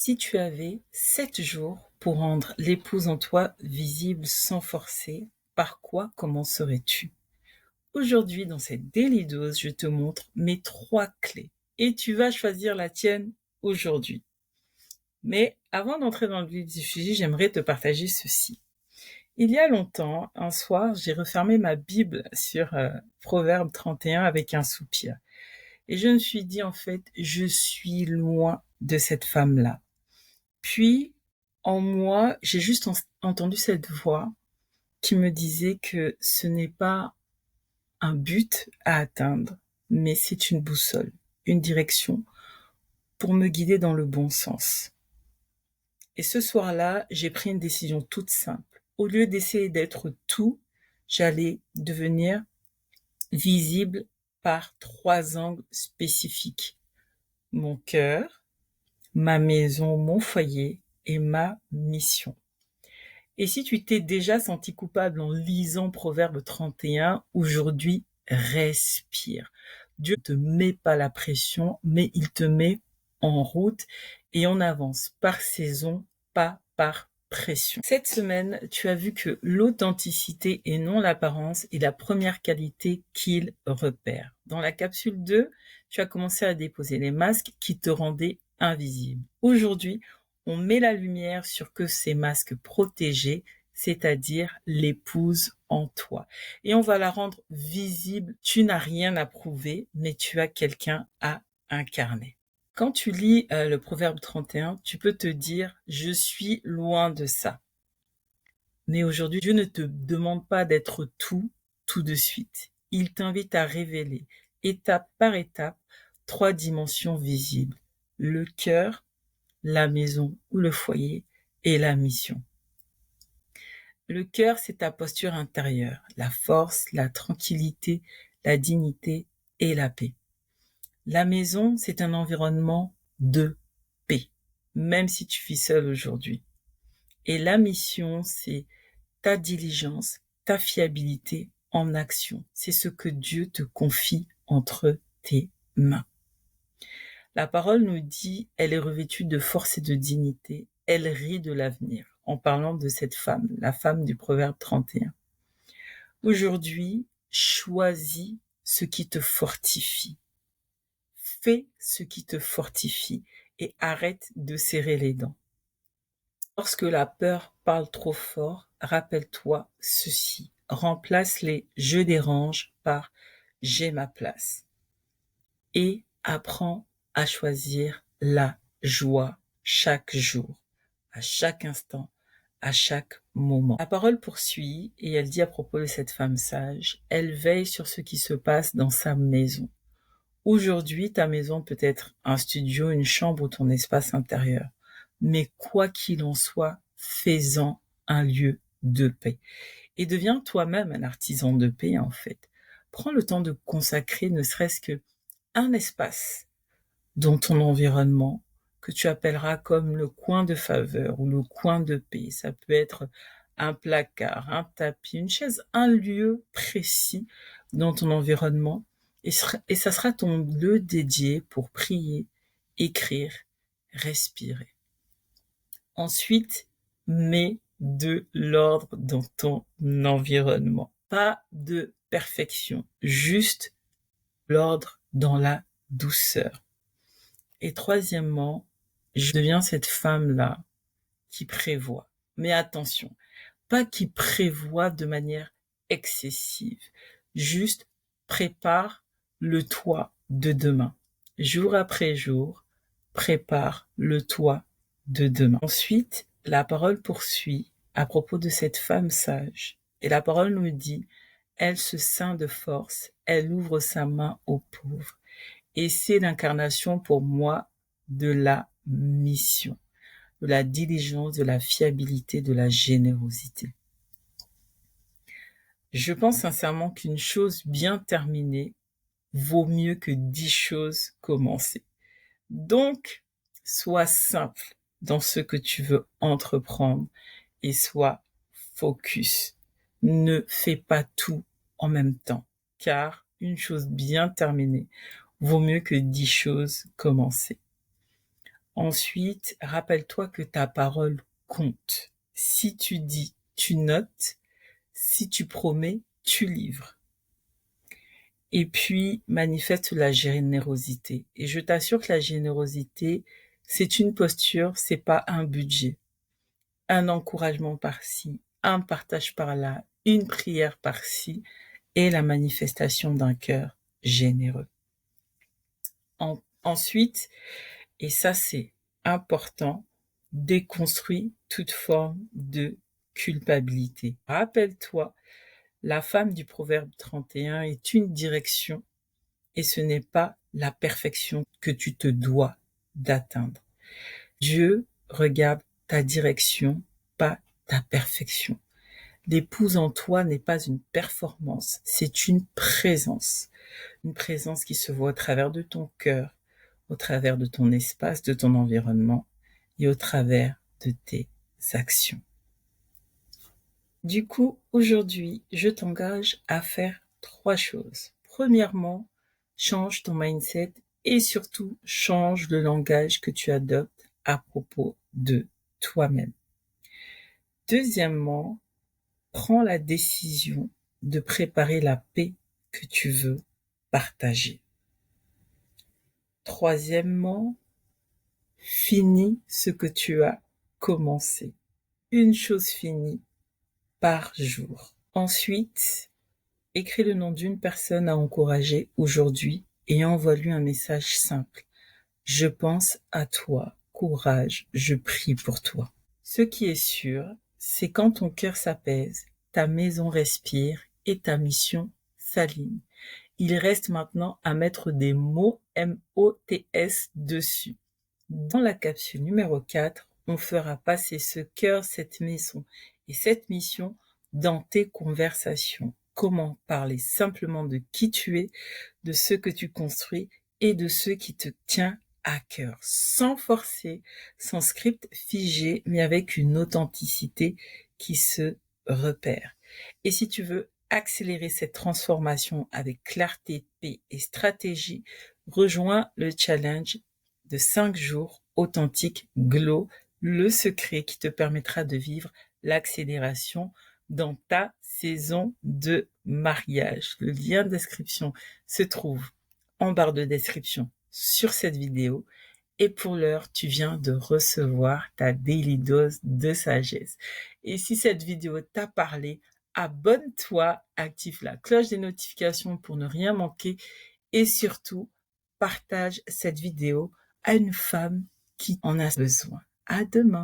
Si tu avais 7 jours pour rendre l'épouse en toi visible sans forcer, par quoi commencerais-tu? Aujourd'hui, dans cette Daily Dose, je te montre mes 3 clés et tu vas choisir la tienne aujourd'hui. Mais avant d'entrer dans le vif du sujet, j'aimerais te partager ceci. Il y a longtemps, un soir, j'ai refermé ma Bible sur Proverbe 31 avec un soupir. Et je me suis dit, en fait, je suis loin de cette femme-là. Puis, en moi, j'ai juste entendu cette voix qui me disait que ce n'est pas un but à atteindre, mais c'est une boussole, une direction pour me guider dans le bon sens. Et ce soir-là, j'ai pris une décision toute simple. Au lieu d'essayer d'être tout, j'allais devenir visible par 3 angles spécifiques. Mon cœur, ma maison, mon foyer et ma mission. Et si tu t'es déjà senti coupable en lisant Proverbe 31, aujourd'hui, respire. Dieu ne te met pas la pression, mais il te met en route et on avance par saison, pas par pression. Cette semaine, tu as vu que l'authenticité et non l'apparence est la première qualité qu'il repère. Dans la capsule 2, tu as commencé à déposer les masques qui te rendaient invisible. Aujourd'hui, on met la lumière sur que ces masques protégés, c'est-à-dire l'épouse en toi. Et on va la rendre visible. Tu n'as rien à prouver, mais tu as quelqu'un à incarner. Quand tu lis le Proverbe 31, tu peux te dire « Je suis loin de ça ». Mais aujourd'hui, Dieu ne te demande pas d'être tout de suite. Il t'invite à révéler, étape par étape, 3 dimensions visibles. Le cœur, la maison ou le foyer et la mission. Le cœur, c'est ta posture intérieure, la force, la tranquillité, la dignité et la paix. La maison, c'est un environnement de paix, même si tu vis seul aujourd'hui. Et la mission, c'est ta diligence, ta fiabilité en action. C'est ce que Dieu te confie entre tes mains. La parole nous dit, elle est revêtue de force et de dignité, elle rit de l'avenir, en parlant de cette femme, la femme du Proverbe 31. Aujourd'hui, choisis ce qui te fortifie. Fais ce qui te fortifie et arrête de serrer les dents. Lorsque la peur parle trop fort, rappelle-toi ceci. Remplace les « je dérange » par « j'ai ma place » et apprends à choisir la joie chaque jour, à chaque instant, à chaque moment. La parole poursuit et elle dit à propos de cette femme sage, elle veille sur ce qui se passe dans sa maison. Aujourd'hui, ta maison peut être un studio, une chambre ou ton espace intérieur. Mais quoi qu'il en soit, fais-en un lieu de paix. Et deviens toi-même un artisan de paix, en fait. Prends le temps de consacrer ne serait-ce que un espace dans ton environnement que tu appelleras comme le coin de faveur ou le coin de paix. Ça peut être un placard, un tapis, une chaise, un lieu précis dans ton environnement et ça sera ton lieu dédié pour prier, écrire, respirer. Ensuite, mets de l'ordre dans ton environnement. Pas de perfection, juste l'ordre dans la douceur. Et troisièmement, je deviens cette femme-là qui prévoit. Mais attention, pas qui prévoit de manière excessive. Juste prépare le toit de demain. Jour après jour, prépare le toit de demain. Ensuite, la parole poursuit à propos de cette femme sage. Et la parole nous dit, elle se ceint de force, elle ouvre sa main aux pauvres. Et c'est l'incarnation pour moi de la mission, de la diligence, de la fiabilité, de la générosité. Je pense sincèrement qu'une chose bien terminée vaut mieux que 10 choses commencées. Donc, sois simple dans ce que tu veux entreprendre et sois focus. Ne fais pas tout en même temps, car une chose bien terminée vaut mieux que 10 choses commencées. Ensuite, rappelle-toi que ta parole compte. Si tu dis, tu notes. Si tu promets, tu livres. Et puis, manifeste la générosité. Et je t'assure que la générosité, c'est une posture, c'est pas un budget. Un encouragement par-ci, un partage par-là, une prière par-ci, et la manifestation d'un cœur généreux. Ensuite, et ça c'est important, déconstruis toute forme de culpabilité. Rappelle-toi, la femme du Proverbe 31 est une direction et ce n'est pas la perfection que tu te dois d'atteindre. Dieu regarde ta direction, pas ta perfection. L'épouse en toi n'est pas une performance, c'est une présence. Une présence qui se voit au travers de ton cœur, au travers de ton espace, de ton environnement et au travers de tes actions. Du coup, aujourd'hui, je t'engage à faire 3 choses. Premièrement, change ton mindset et surtout change le langage que tu adoptes à propos de toi-même. Deuxièmement, prends la décision de préparer la paix que tu veux partager. Troisièmement, finis ce que tu as commencé. Une chose finie par jour. Ensuite, écris le nom d'une personne à encourager aujourd'hui et envoie-lui un message simple. Je pense à toi. Courage, je prie pour toi. Ce qui est sûr, c'est quand ton cœur s'apaise, ta maison respire et ta mission s'aligne. Il reste maintenant à mettre des mots M-O-T-S dessus. Dans la capsule numéro 4, on fera passer ce cœur, cette maison et cette mission dans tes conversations. Comment parler simplement de qui tu es, de ce que tu construis et de ce qui te tient à cœur, sans forcer, sans script figé, mais avec une authenticité qui se repère. Et si tu veux accélérer cette transformation avec clarté, paix et stratégie, rejoins le challenge de 5 jours authentiques Glow, le secret qui te permettra de vivre l'accélération dans ta saison de mariage. Le lien de description se trouve en barre de description sur cette vidéo. Et pour l'heure, tu viens de recevoir ta daily dose de sagesse. Et si cette vidéo t'a parlé, abonne-toi, active la cloche des notifications pour ne rien manquer et surtout, partage cette vidéo à une femme qui en a besoin. À demain.